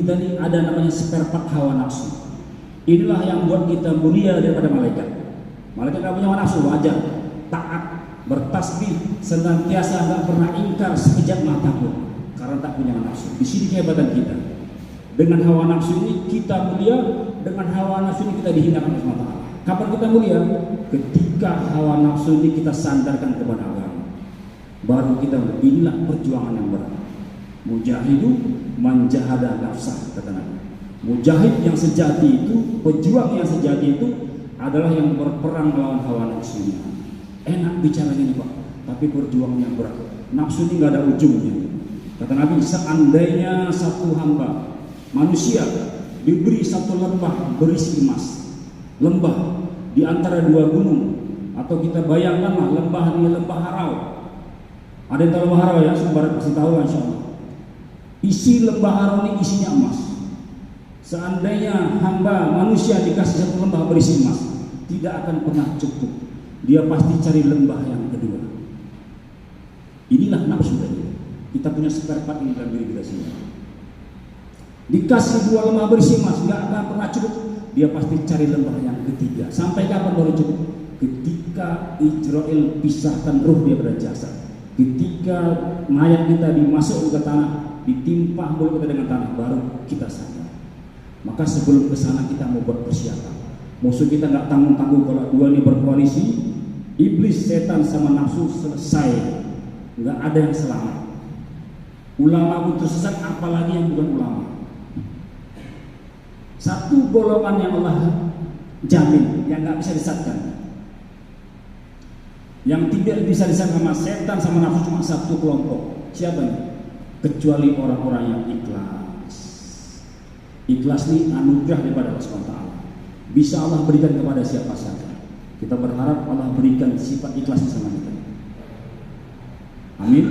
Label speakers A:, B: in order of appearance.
A: kita ini ada namanya spare part hawa nafsu. Inilah yang buat kita mulia daripada malaikat. Malaikat gak punya hawa nafsu, wajar, taat, bertasbih, senantiasa gak pernah ingkar sekejap mata pun, karena tak punya hawa nafsu. Di sini kehebatan kita. Dengan hawa nafsu ini kita mulia, dengan hawa nafsu ini kita dihinakan oleh Allah. Kapan kita mulia? Ketika hawa nafsu ini kita sandarkan kepada agama. Baru kita, inilah perjuangan yang berat. Mujahidu manjahada nafsah, kata Nabi. Mujahid yang sejati itu, pejuang yang sejati itu adalah yang berperang melawan hawa nafsunya. Enak bicaranya nih Pak, tapi perjuangannya berat. Nafsu ini gak ada ujungnya. Kata Nabi, seandainya satu hamba manusia diberi satu lembah berisi emas, lembah di antara dua gunung, atau kita bayangkanlah lembah ini lembah Harau. Ada yang tahu lembah Harau ya? Sumber pasti tahu insya Allah. Isi lembah Harau ini isinya emas. Seandainya hamba manusia dikasih satu lembah berisi emas, tidak akan pernah cukup. Dia pasti cari lembah yang kedua. Inilah nafsu tadi. Kita punya spare part ini dalam diri kita sendiri. Dikasih dua lembah berisi emas, nggak akan pernah cukup. Dia pasti cari lembah yang ketiga. Sampai kapan baru cukup? Ketika Ijrail pisahkan ruh dia pada jasad. Ketika mayat kita dimasuk ke tanah, ditimpa mulut kita dengan tanah, baru kita sadar. Maka sebelum ke sana kita mau buat persiapan. Musuh kita nggak tanggung-tanggung. Kalau dua ini berkoalisi, iblis, setan sama nafsu selesai. Nggak ada yang selamat. Ulama pun tersesat, apalagi yang bukan ulama. Satu golongan yang Allah jamin, yang nggak bisa disesatkan. Yang tidak bisa disesatkan sama setan sama nafsu cuma satu kelompok. Siapa nih? Kecuali orang-orang yang ikhlas. Ikhlas ini anugerah daripada Allah SWT. Bisa Allah berikan kepada siapa saja. Kita berharap Allah berikan sifat ikhlas sama kita. Amin.